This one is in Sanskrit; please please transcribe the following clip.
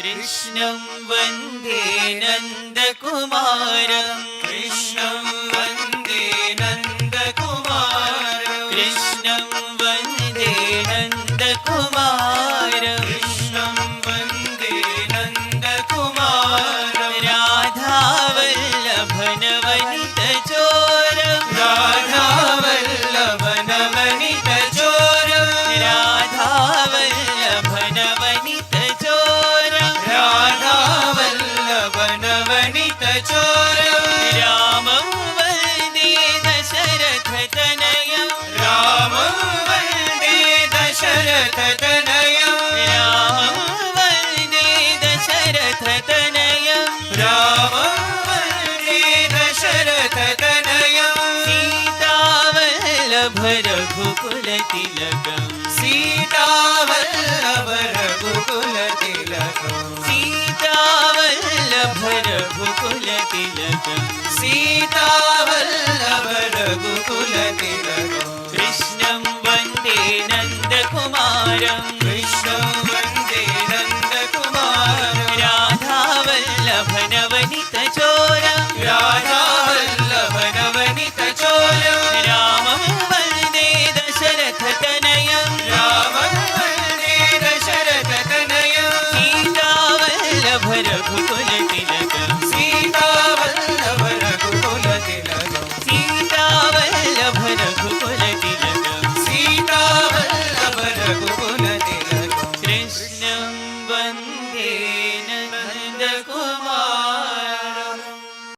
कृष्णं वन्दे नन्दकुमारं कृष्णं वन्दे नन्दकुमारं कृष्णं वन्दे नन्दकुमारं कृष्णं वन्दे नन्दकुमारं राधावल्लभनवनितचोरं राधावल्लभनवनितचोरं राधावल्लभनवनितचोरं राधावल्लभनवनितचोरं रामं वन्दे दशरथतनयं रामं वन्दे दशरथतनयं रामं वन्दे दशरथतनयं रामं वन्दे दशरथतनयं सीतावल्लभ रघुकुलतिलकं सीतावल्लभ रघुकुलतिलकं सीतावल्लभ रघुकुलतिलकं सीतावल्लभ रघुकुलतिलकं कृष्णं वन्दे नन्दकुमारं